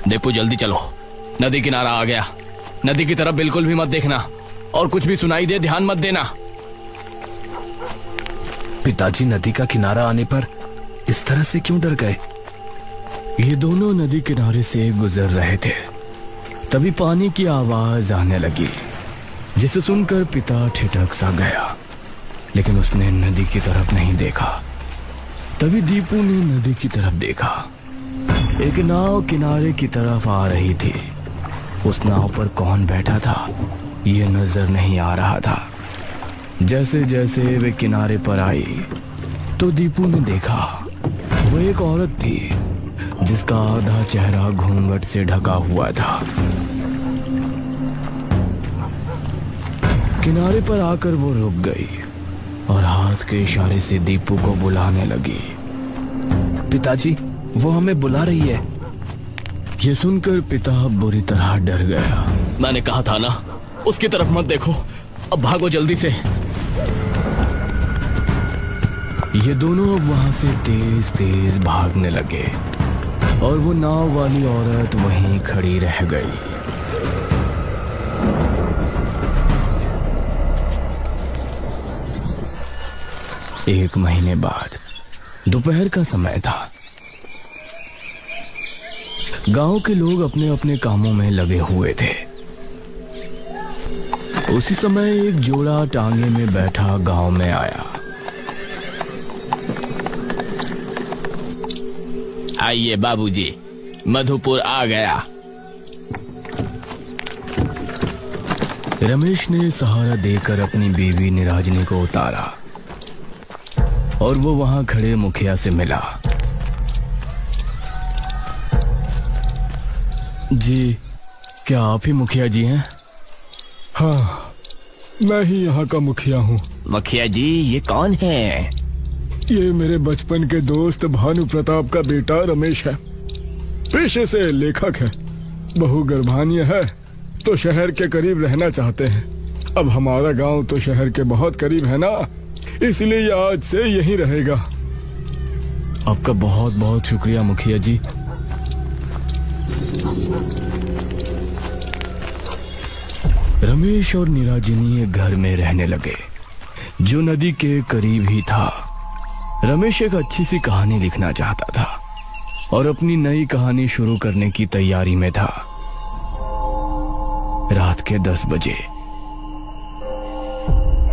दीपू जल्दी चलो, नदी किनारा आ गया। नदी की तरफ बिल्कुल भी मत देखना और कुछ भी सुनाई दे ध्यान मत देना। पिताजी नदी का किनारा आने पर इस तरह से क्यों डर गए? ये दोनों नदी किनारे से गुजर रहे थे, तभी पानी की आवाज आने लगी, जिसे सुनकर पिता ठिठक सा गया, लेकिन उसने नदी की तरफ नहीं देखा। तभी दीपू ने नदी की तरफ देखा। एक नाव किनारे की तरफ आ रही थी। उस नाव पर कौन बैठा था ये नजर नहीं आ रहा था। जैसे जैसे वे किनारे पर आई तो दीपू ने देखा वो एक औरत थी जिसका आधा चेहरा घूंघट से ढका हुआ था। किनारे पर आकर वो रुक गई और हाथ के इशारे से दीपू को बुलाने लगी। पिताजी, वो हमें बुला रही है। ये सुनकर पिता बुरी तरह डर गया। मैंने कहा था ना, उसकी तरफ मत देखो, अब भागो जल्दी से। ये दोनों अब वहां से तेज तेज भागने लगे और वो नाव वाली औरत वहीं खड़ी रह गई। एक महीने बाद दोपहर का समय था। गांव के लोग अपने अपने कामों में लगे हुए थे। उसी समय एक जोड़ा टांगे में बैठा गांव में आया। आइए बाबूजी, मधुपुर आ गया। रमेश ने सहारा देकर अपनी बीवी निराजनी को उतारा और वो वहां खड़े मुखिया से मिला। जी, क्या आप ही मुखिया जी हैं? हाँ, मैं ही यहाँ का मुखिया हूँ। मुखिया जी, ये कौन है? ये मेरे बचपन के दोस्त भानु प्रताप का बेटा रमेश है। पेशे से लेखक है। बहू गर्भान्य है तो शहर के करीब रहना चाहते हैं। अब हमारा गांव तो शहर के बहुत करीब है ना, इसलिए आज से यहीं रहेगा। आपका बहुत बहुत शुक्रिया मुखिया जी। रमेश और निराजनी एक घर में रहने लगे जो नदी के करीब ही था। रमेश एक अच्छी सी कहानी लिखना चाहता था और अपनी नई कहानी शुरू करने की तैयारी में था। रात के 10 बजे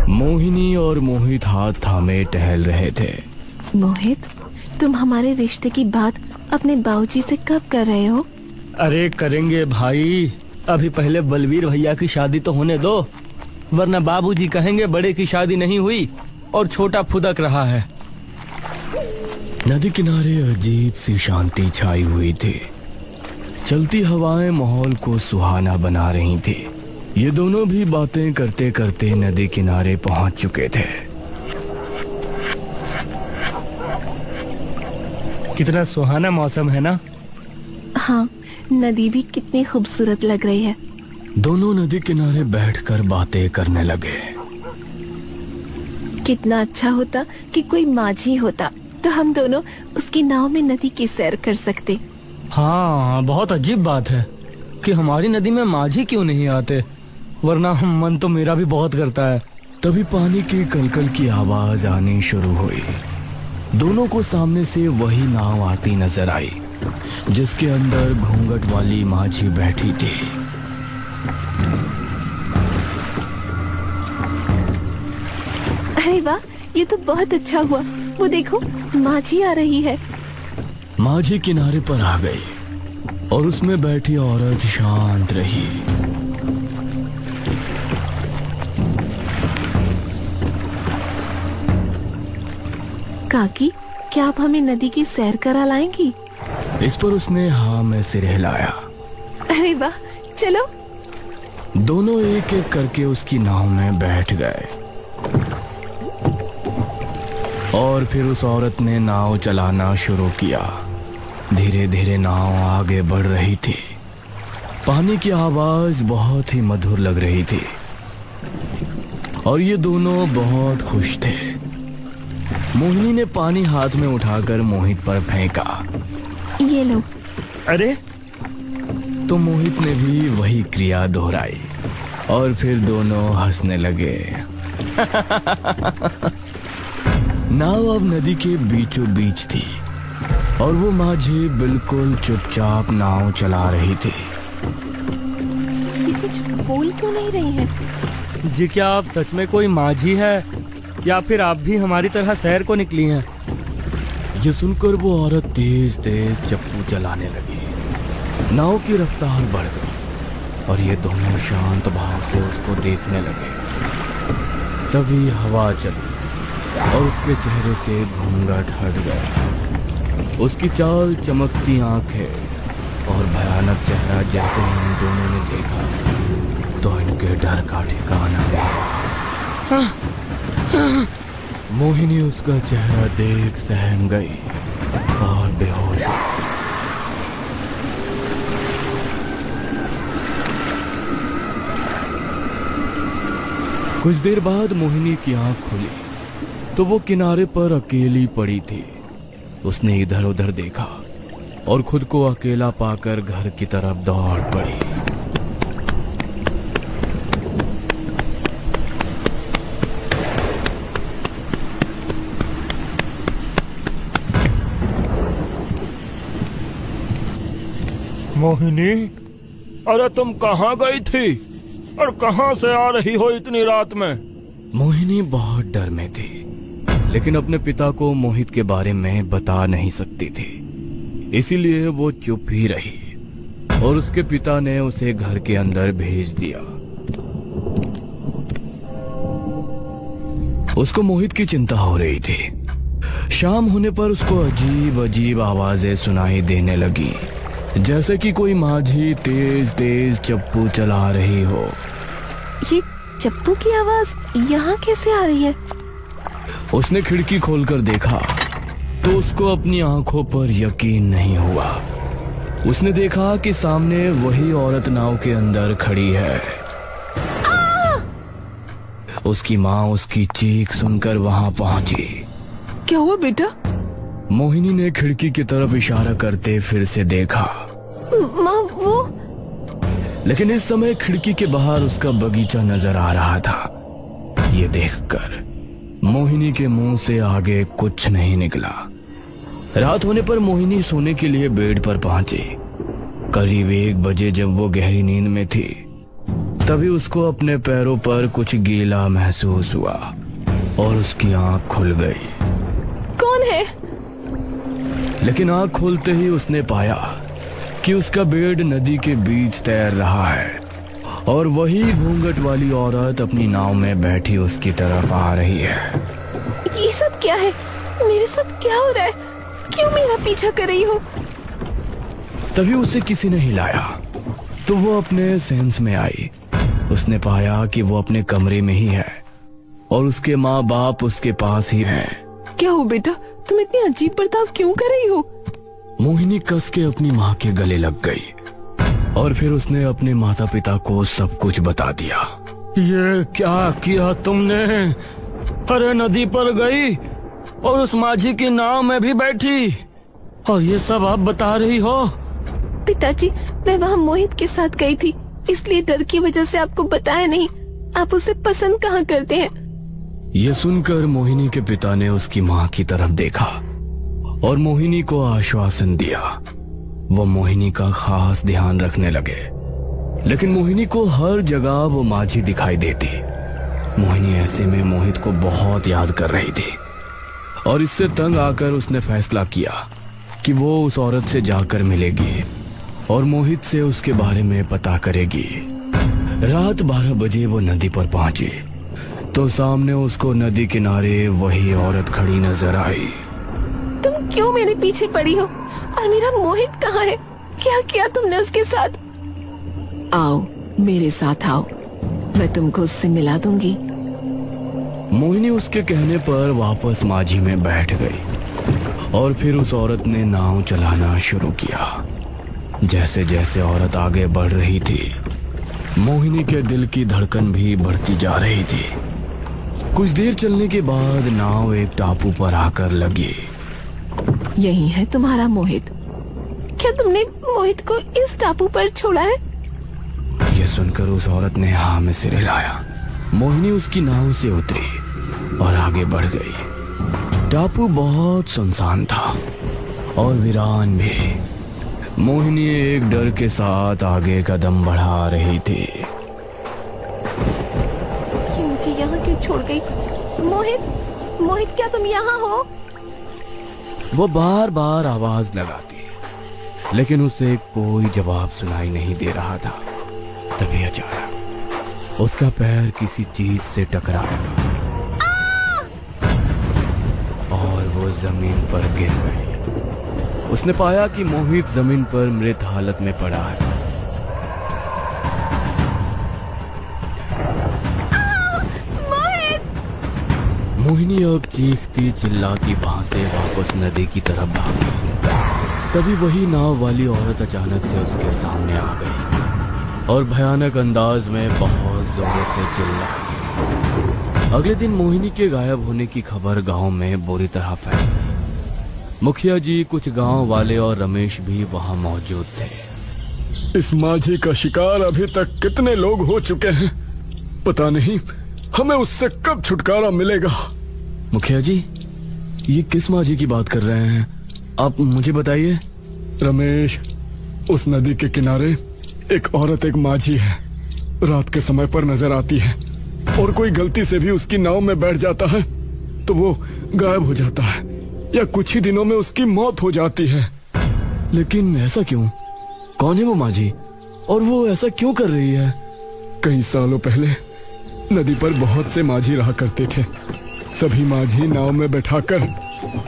मोहिनी और मोहित हाथ थामे टहल रहे थे। मोहित, तुम हमारे रिश्ते की बात अपने बाबूजी से कब कर रहे हो? अरे करेंगे भाई, अभी पहले बलवीर भैया की शादी तो होने दो, वरना बाबूजी कहेंगे बड़े की शादी नहीं हुई और छोटा फुदक रहा है। नदी किनारे अजीब सी शांति छाई हुई थी। चलती हवाएं माहौल को सुहाना बना रही थी। ये दोनों भी बातें करते करते नदी किनारे पहुंच चुके थे। कितना सुहाना मौसम है ना? हाँ, नदी भी कितनी खूबसूरत लग रही है। दोनों नदी किनारे बैठकर बातें करने लगे। कितना अच्छा होता कि कोई माझी होता तो हम दोनों उसकी नाव में नदी की सैर कर सकते। हाँ, बहुत अजीब बात है कि हमारी नदी में माझी क्यों नहीं आते, वरना मन तो मेरा भी बहुत करता है। तभी पानी की कलकल की आवाज आनी शुरू हुई। दोनों को सामने से वही नाव आती नजर आई जिसके अंदर घूंघट वाली माझी बैठी थी। अरे वाह, ये तो बहुत अच्छा हुआ। वो देखो, माझी आ रही है। माझी किनारे पर आ गई और उसमें बैठी औरत शांत रही। काकी, क्या आप हमें नदी की सैर करा लाएंगी? इस पर उसने हाँ में सिर हिलाया। अरे वाह, चलो। दोनों एक एक करके उसकी नाव में बैठ गए और फिर उस औरत ने नाव चलाना शुरू किया। धीरे धीरे नाव आगे बढ़ रही थी। पानी की आवाज बहुत ही मधुर लग रही थी और ये दोनों बहुत खुश थे। मोहिनी ने पानी हाथ में उठाकर मोहित पर फेंका। ये लो। अरे तो मोहित ने भी वही क्रिया दोहराई और फिर दोनों हंसने लगे। नाव अब नदी के बीचों बीच थी और वो माझी बिल्कुल चुपचाप नाव चला रही थी। ये कुछ बोल क्यों नहीं रही है? जी क्या आप सच में कोई माझी है या फिर आप भी हमारी तरह शहर को निकली हैं? ये सुनकर वो औरत तेज तेज चप्पू चलाने लगी। नाव की रफ्तार बढ़ गई और ये दोनों शांत भाव से उसको देखने लगे। तभी हवा चली और उसके चेहरे से घूंघट हट गया। उसकी चाल, चमकती आंखें और भयानक चेहरा जैसे इन दोनों ने देखा तो इनके डर का ठिकाना नहीं। मोहिनी उसका चेहरा देख सहम गई और बेहोश हो गई। कुछ देर बाद मोहिनी की आंख खुली तो वो किनारे पर अकेली पड़ी थी। उसने इधर उधर देखा और खुद को अकेला पाकर घर की तरफ दौड़ पड़ी। मोहिनी, अरे तुम कहाँ गई थी और कहाँ से आ रही हो इतनी रात में? मोहिनी बहुत डर में थी लेकिन अपने पिता को मोहित के बारे में बता नहीं सकती थी, इसीलिए वो चुप ही रही और उसके पिता ने उसे घर के अंदर भेज दिया। उसको मोहित की चिंता हो रही थी। शाम होने पर उसको अजीब अजीब आवाजें सुनाई देने लगी, जैसे कि कोई माझी तेज तेज चप्पू चला रही हो। ये चप्पू की आवाज यहाँ कैसे आ रही है? उसने खिड़की खोलकर देखा तो उसको अपनी आंखों पर यकीन नहीं हुआ। उसने देखा कि सामने वही औरत नाव के अंदर खड़ी है। उसकी माँ उसकी चीख सुनकर वहां पहुंची। क्या हुआ बेटा? मोहिनी ने खिड़की की तरफ इशारा करते फिर से देखा। माँ, वो लेकिन इस समय खिड़की के बाहर उसका बगीचा नजर आ रहा था। ये देखकर मोहिनी के मुंह से आगे कुछ नहीं निकला। रात होने पर मोहिनी सोने के लिए बेड पर पहुंची। करीब 1 बजे जब वो गहरी नींद में थी तभी उसको अपने पैरों पर कुछ गीला महसूस हुआ और उसकी आंख खुल गई। कौन है? लेकिन आंख खोलते ही उसने पाया कि उसका बेड नदी के बीच तैर रहा है और वही घूंघट वाली औरत अपनी नाव में बैठी उसकी तरफ आ रही है। ये सब क्या है? मेरे साथ क्या हो रहा है? क्यों मेरा पीछा कर रही हो? तभी उसे किसी ने हिलाया तो वो अपने सेंस में आई। उसने पाया कि वो अपने कमरे में ही है और उसके माँ बाप उसके पास ही हैं। क्या हो बेटा, तुम इतनी अजीब बर्ताव क्यों कर रही हो? मोहिनी कस के अपनी माँ के गले लग गई और फिर उसने अपने माता पिता को सब कुछ बता दिया। ये क्या किया तुमने? अरे नदी पर गई और उस माझी की नाव में भी बैठी और ये सब आप बता रही हो? पिताजी, मैं वहाँ मोहित के साथ गई थी, इसलिए डर की वजह से आपको बताया नहीं। आप उसे पसंद कहाँ करते हैं? ये सुनकर मोहिनी के पिता ने उसकी माँ की तरफ देखा और मोहिनी को आश्वासन दिया। वो मोहिनी का खास ध्यान रखने लगे, लेकिन मोहिनी को हर जगह वो माझी दिखाई देती। मोहिनी ऐसे में मोहित को बहुत याद कर रही थी और इससे तंग आकर उसने फैसला किया कि वो उस औरत से जाकर मिलेगी और मोहित से उसके बारे में पता करेगी। रात 12 बजे वो नदी पर पहुंची तो सामने उसको नदी किनारे वही औरत खड़ी नजर आई। तुम क्यों मेरे पीछे पड़ी हो? और मेरा मोहित कहाँ है? क्या किया तुमने उसके साथ? आओ मेरे साथ आओ, मैं तुमको उससे मिला दूंगी। मोहिनी उसके कहने पर वापस माझी में बैठ गई और फिर उस औरत ने नाव चलाना शुरू किया। जैसे जैसे औरत आगे बढ़ रही थी मोहिनी के दिल की धड़कन भी बढ़ती जा रही थी। कुछ देर चलने के बाद नाव एक टापू पर आकर लगी। यही है तुम्हारा मोहित? क्या तुमने मोहित को इस टापू पर छोड़ा है? ये सुनकर उस औरत ने हाँ में सिर हिलाया। मोहिनी उसकी नाव से उतरी और आगे बढ़ गई। टापू बहुत सुनसान था और वीरान भी। मोहिनी एक डर के साथ आगे कदम बढ़ा रही थी। ये मुझे यहाँ क्यों छोड़ गई? मोहित, मोहित क्या तुम यहाँ हो? वो बार बार आवाज लगाती लेकिन उसे कोई जवाब सुनाई नहीं दे रहा था। तभी अचानक उसका पैर किसी चीज से टकराया और वो जमीन पर गिर गई। उसने पाया कि मोहित जमीन पर मृत हालत में पड़ा है। मोहिनी अब चीखती चिल्लाती वहां से वापस नदी की तरफ भागी। तभी वही नाव वाली औरत अचानक से उसके सामने आ गई और भयानक अंदाज में बहुत जोरों से चिल्लाई। अगले दिन मोहिनी के गायब होने की खबर गांव में बुरी तरह फैल गई। मुखिया जी, कुछ गांव वाले और रमेश भी वहां मौजूद थे। इस माझी का शिकार अभी तक कितने लोग हो चुके हैं, पता नहीं हमें उससे कब छुटकारा मिलेगा। मुखिया जी, ये किस माझी की बात कर रहे हैं आप, मुझे बताइए। रमेश, उस नदी के किनारे एक औरत एक माझी है। रात के समय पर नजर आती है और कोई गलती से भी उसकी नाव में बैठ जाता है तो वो गायब हो जाता है या कुछ ही दिनों में उसकी मौत हो जाती है। लेकिन ऐसा क्यों? कौन है वो माझी और वो ऐसा क्यों कर रही है? कई सालों पहले नदी पर बहुत से माझी रहा करते थे। सभी माझी नाव में बैठाकर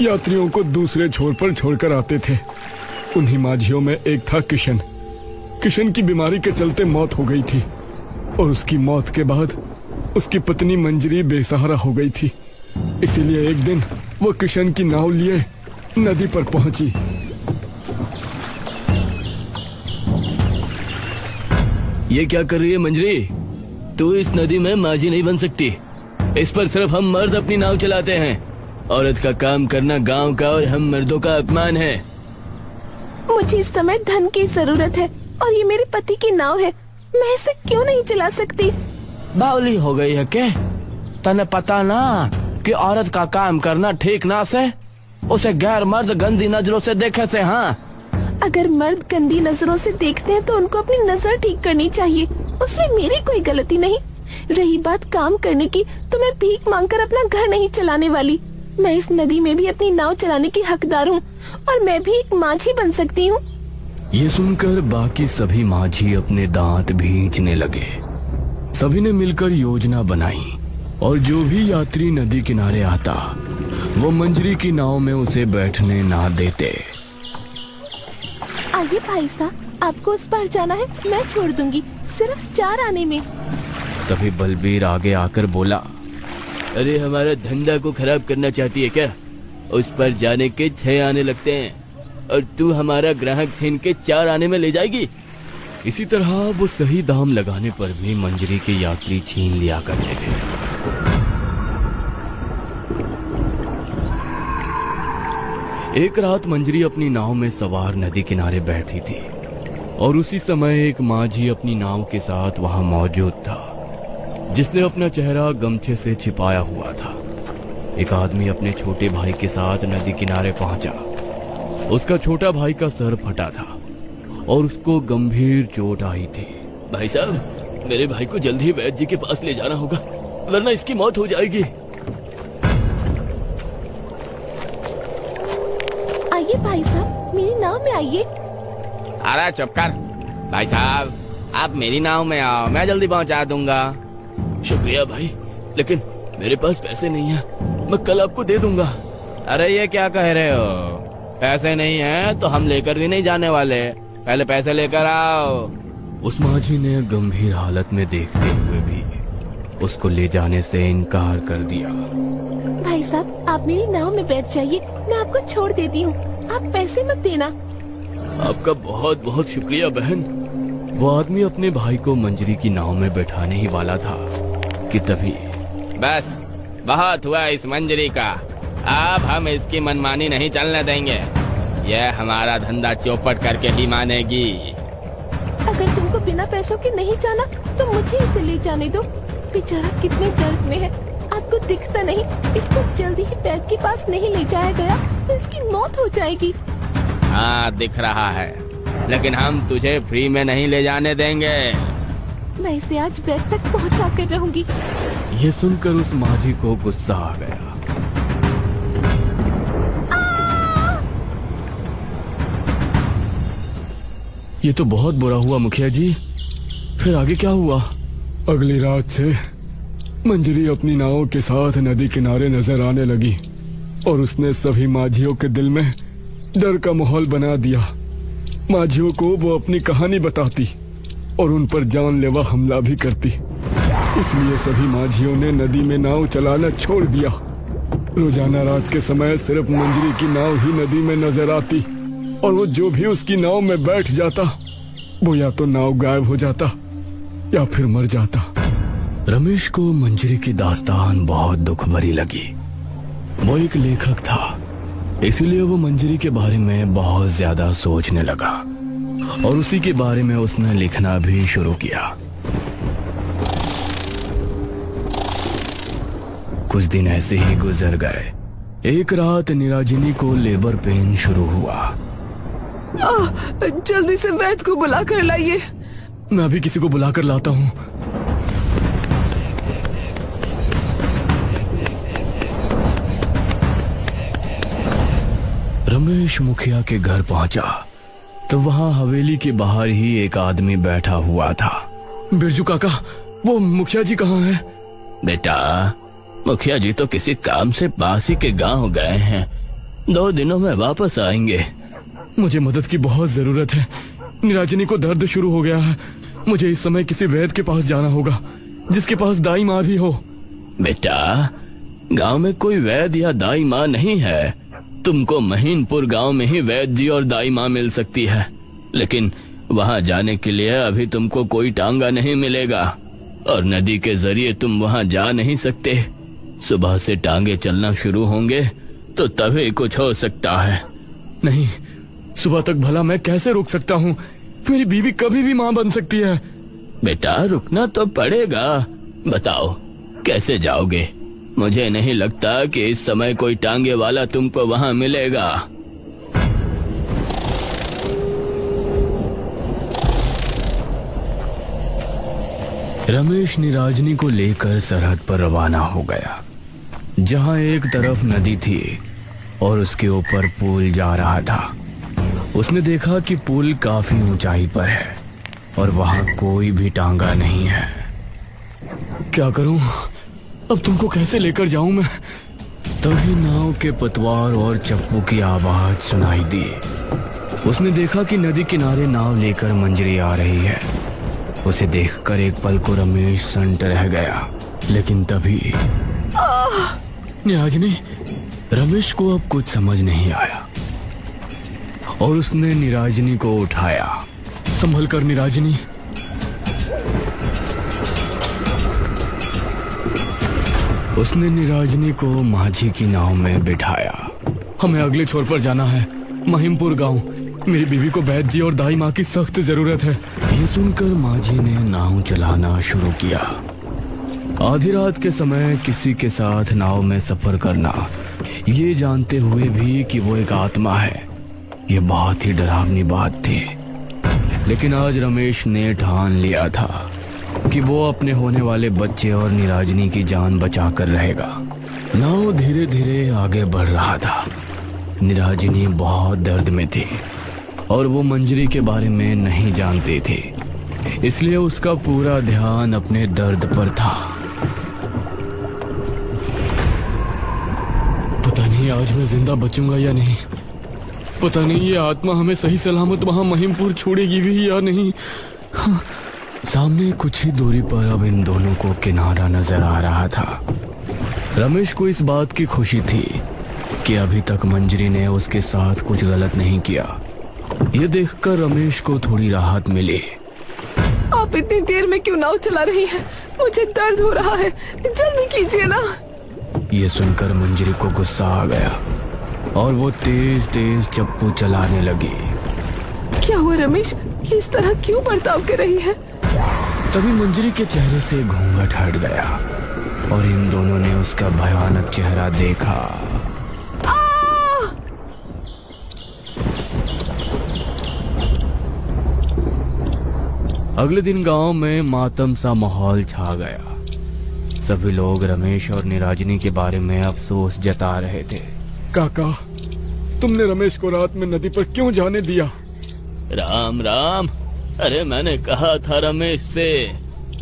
यात्रियों को दूसरे छोर पर छोड़कर आते थे। उन्हीं माझियों में एक था किशन। किशन की बीमारी के चलते मौत हो गई थी और उसकी मौत के बाद उसकी पत्नी मंजरी बेसहारा हो गई थी। इसीलिए एक दिन वो किशन की नाव लिए नदी पर पहुंची। ये क्या कर रही है मंजरी? तू इस नदी में माझी नहीं बन सकती। इस पर सिर्फ हम मर्द अपनी नाव चलाते हैं। औरत का काम करना गांव का और हम मर्दों का अपमान है। मुझे इस समय धन की जरूरत है और ये मेरे पति की नाव है। मैं इसे क्यों नहीं चला सकती? बावली हो गई है क्या? तने पता ना कि औरत का काम करना ठीक ना से? उसे गैर मर्द गंदी नजरों से देखे से। हाँ, अगर मर्द गंदी नजरों से देखते हैं तो उनको अपनी नजर ठीक करनी चाहिए। उसमें मेरी कोई गलती नहीं। रही बात काम करने की, तो मैं भीख मांगकर अपना घर नहीं चलाने वाली। मैं इस नदी में भी अपनी नाव चलाने की हकदार हूँ और मैं भी एक माझी बन सकती हूँ। ये सुनकर बाकी सभी माझी अपने दांत भींचने लगे। सभी ने मिलकर योजना बनाई और जो भी यात्री नदी किनारे आता वो मंजरी की नाव में उसे बैठने ना देते। आइए भाई साहब, आपको उस पार जाना है, मैं छोड़ दूंगी, सिर्फ 4 आने में। तभी बलबीर आगे आकर बोला, अरे हमारा धंधा को खराब करना चाहती है क्या? उस पर जाने के 6 आने लगते हैं और तू हमारा ग्राहक छीन के 4 आने में ले जाएगी। इसी तरह वो सही दाम लगाने पर भी मंजरी के यात्री छीन लिया करते थे। एक रात मंजरी अपनी नाव में सवार नदी किनारे बैठी थी और उसी समय एक माझी अपनी नाव के साथ वहां मौजूद था, जिसने अपना चेहरा गमछे से छिपाया हुआ था। एक आदमी अपने छोटे भाई के साथ नदी किनारे पहुंचा। उसका छोटा भाई का सर फटा था और उसको गंभीर चोट आई थी। भाई साहब, मेरे भाई को जल्दी ही वैद्य जी के पास ले जाना होगा, वरना इसकी मौत हो जाएगी। आइए भाई साहब, मेरी नाव में आइए। अरे चुप कर भाई साहब, आप मेरी नाव में आओ, मैं जल्दी पहुंचा दूंगा। शुक्रिया भाई, लेकिन मेरे पास पैसे नहीं है, मैं कल आपको दे दूंगा। अरे ये क्या कह रहे हो? पैसे नहीं है तो हम लेकर भी नहीं जाने वाले, पहले पैसे लेकर आओ। उस माझी ने गंभीर हालत में देखते हुए भी उसको ले जाने से इनकार कर दिया। भाई साहब, आप मेरी नाव में बैठ जाइए, मैं आपको छोड़ देती हूँ, आप पैसे मत देना। आपका बहुत बहुत शुक्रिया बहन। वो आदमी अपने भाई को मंजरी की नाव में बैठाने ही वाला था कि तभी बस बहुत हुआ इस मंजरी का, अब हम इसकी मनमानी नहीं चलने देंगे। यह हमारा धंधा चौपट करके ही मानेगी। अगर तुमको बिना पैसों के नहीं जाना तो मुझे इसे ले जाने दो। बेचारा कितने दर्द में है, आपको दिखता नहीं? इसको जल्दी ही वैद्य के पास नहीं ले जाया गया तो इसकी मौत हो जाएगी। हाँ दिख रहा है, लेकिन हम तुझे फ्री में नहीं ले जाने देंगे। मैं इसे आज वैद्य तक पहुंचा कर रहूंगी। ये सुनकर उस माझी को गुस्सा आ गया। ये तो बहुत बुरा हुआ मुखिया जी, फिर आगे क्या हुआ? अगली रात से मंजरी अपनी नावों के साथ नदी किनारे नजर आने लगी और उसने सभी माझियों के दिल में डर का माहौल बना दिया। माझियों को वो अपनी कहानी बताती और उन पर जानलेवा हमला भी करती। इसलिए सभी माझियों ने नदी में नाव चलाना छोड़ दिया। रोजाना रात के समय सिर्फ मंजरी की नाव ही नदी में नजर आती और वो जो भी उसकी नाव में बैठ जाता वो या तो नाव गायब हो जाता या फिर मर जाता। रमेश को मंजरी की दास्तान बहुत दुख भरी लगी। वो एक लेखक था, इसीलिए वो मंजरी के बारे में बहुत ज्यादा सोचने लगा और उसी के बारे में उसने लिखना भी शुरू किया। कुछ दिन ऐसे ही गुजर गए। एक रात निराजिनी को लेबर पेन शुरू हुआ। जल्दी से वैद्य को बुला कर लाइए। मैं अभी किसी को बुला कर लाता हूँ। रमेश मुखिया के घर पहुंचा तो वहां हवेली के बाहर ही एक आदमी बैठा हुआ था। बिरजू काका, वो मुखिया जी कहाँ हैं? बेटा, मुखिया जी तो किसी काम से पास ही के गांव गए हैं, 2 दिनों में वापस आएंगे। मुझे मदद की बहुत जरूरत है। निराजनी को दर्द शुरू हो गया है। मुझे इस समय किसी वैद्य के पास जाना होगा जिसके पास दाई माँ भी हो। बेटा, गांव में कोई वैद्य या दाई माँ नहीं है। तुमको महीनपुर गांव में ही वैद्य जी और दाई माँ मिल सकती है, लेकिन वहां जाने के लिए अभी तुमको कोई टांगा नहीं मिलेगा और नदी के जरिए तुम वहां जा नहीं सकते। सुबह से टांगे चलना शुरू होंगे तो तभी कुछ हो सकता है। नहीं, सुबह तक भला मैं कैसे रुक सकता हूँ? मेरी बीवी कभी भी माँ बन सकती है। बेटा, रुकना तो पड़ेगा। बताओ कैसे जाओगे? मुझे नहीं लगता कि इस समय कोई टांगे वाला तुमको वहां मिलेगा। रमेश निराजनी को लेकर सरहद पर रवाना हो गया, जहां एक तरफ नदी थी और उसके ऊपर पुल जा रहा था। उसने देखा कि पुल काफी ऊंचाई पर है और वहां कोई भी टांगा नहीं है। क्या करूं? अब तुमको कैसे लेकर जाऊं मैं? तभी नाव के पतवार और चप्पू की आवाज सुनाई दी। उसने देखा कि नदी किनारे नाव लेकर मंजरी आ रही है। उसे देखकर एक पल को रमेश संट रह गया, लेकिन तभी निराजनी। रमेश को अब कुछ समझ नहीं आया और उसने निराजनी को उठाया। संभल कर निराजनी। उसने निराजनी को माझी की नाव में बिठाया। हमें अगले छोर पर जाना है, महिमपुर गांव। मेरी बीवी को वैद्य जी और दाई माँ की सख्त जरूरत है। ये सुनकर माझी ने नाव चलाना शुरू किया। आधी रात के समय किसी के साथ नाव में सफर करना, ये जानते हुए भी कि वो एक आत्मा है, ये बहुत ही डरावनी बात थी। लेकिन आज रमेश ने ठान लिया था कि वो अपने होने वाले बच्चे और निराजनी की जान बचाकर रहेगा। नाव धीरे धीरे आगे बढ़ रहा था। निराजनी बहुत दर्द में थी और वो मंजरी के बारे में नहीं जानती थी, इसलिए उसका पूरा ध्यान अपने दर्द पर था। पता नहीं आज मैं जिंदा बचूंगा या नहीं। पता नहीं ये आत्मा हमें सही सलामत वहां महिमपुर छोड़ेगी भी या नहीं। हाँ, सामने कुछ ही दूरी पर अब इन दोनों को किनारा नजर आ रहा था। रमेश को इस बात की खुशी थी कि अभी तक मंजरी ने उसके साथ कुछ गलत नहीं किया। ये देखकर रमेश को थोड़ी राहत मिली। आप इतनी देर में क्यों नाव चला रही हैं? मुझे दर्द हो रहा है, जल्दी कीजिए ना। ये सुनकर मंजरी को गुस्सा आ गया। और वो तेज तेज चप्पू चलाने लगी। क्या हुआ रमेश, ये इस तरह क्यों बर्ताव कर रही है? तभी मंजरी के चेहरे से घूंघट हट गया और इन दोनों ने उसका भयानक चेहरा देखा। अगले दिन गांव में मातम सा माहौल छा गया। सभी लोग रमेश और निराजनी के बारे में अफसोस जता रहे थे। काका, तुमने रमेश को रात में नदी पर क्यों जाने दिया? राम राम। अरे मैंने कहा था रमेश से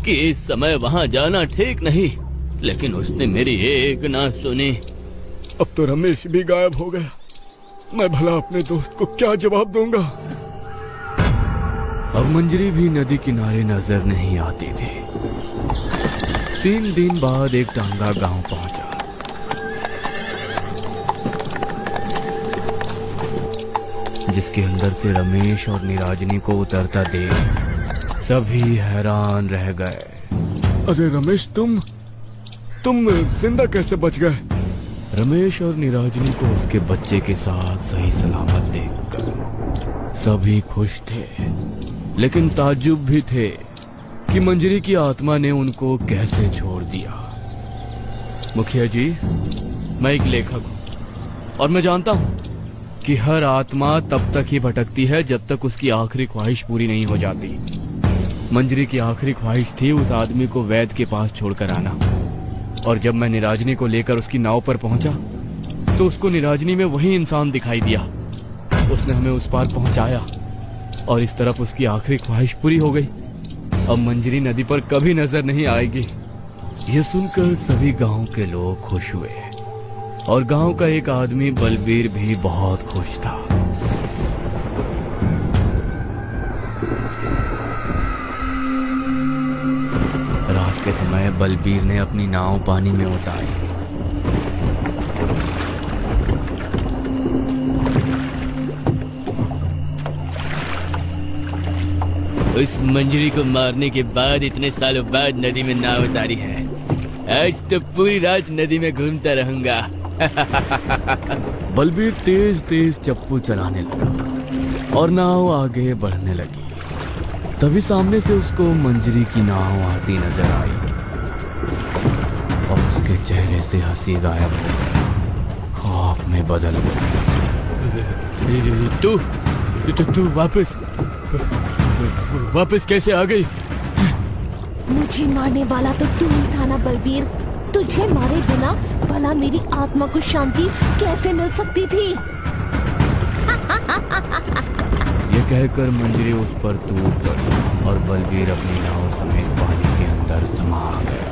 कि इस समय वहाँ जाना ठीक नहीं, लेकिन उसने मेरी एक ना सुनी। अब तो रमेश भी गायब हो गया। मैं भला अपने दोस्त को क्या जवाब दूंगा? अब मंजरी भी नदी किनारे नजर नहीं आती थी। 3 दिन बाद एक टांगा गांव पहुंचा। जिसके अंदर से रमेश और निराजनी को उतरता देख सभी हैरान रह गए। अरे रमेश, तुम जिंदा कैसे बच गए? रमेश और निराजनी को उसके बच्चे के साथ सही सलामत देखकर सभी खुश थे, लेकिन ताज्जुब भी थे कि मंजरी की आत्मा ने उनको कैसे छोड़ दिया। मुखिया जी, मैं एक लेखक हूं और मैं जानता हूं कि हर आत्मा तब तक ही भटकती है जब तक उसकी आखिरी ख्वाहिश पूरी नहीं हो जाती। मंजरी की आखिरी ख्वाहिश थी उस आदमी को वैद के पास छोड़कर आना, और जब मैं निराजनी को लेकर उसकी नाव पर पहुंचा तो उसको निराजनी में वही इंसान दिखाई दिया। उसने हमें उस पार पहुंचाया और इस तरफ उसकी आखिरी ख्वाहिश पूरी हो गई। अब मंजरी नदी पर कभी नजर नहीं आएगी। यह सुनकर सभी गांव के लोग खुश हुए और गांव का एक आदमी बलबीर भी बहुत खुश था। रात के समय बलबीर ने अपनी नाव पानी में उतारी। उस मंजरी को मारने के बाद इतने सालों बाद नदी में नाव उतारी है। आज तो पूरी रात नदी में घूमता रहूंगा। बलबीर तेज तेज चप्पू चलाने लगा और नाव आगे बढ़ने लगी। तभी सामने से उसको मंजरी की नाव आती नजर आई और उसके चेहरे से हंसी गायब हो गई, खौफ में बदल गई। तू वापस कैसे आ गई? मुझे मारने वाला तो तू ही था ना बलबीर। तुझे मारे बिना भला मेरी आत्मा को शांति कैसे मिल सकती थी? ये कहकर मंजरी उस पर टूट पड़ी और बलबीर अपनी नाव समेत पानी के अंदर समा गया।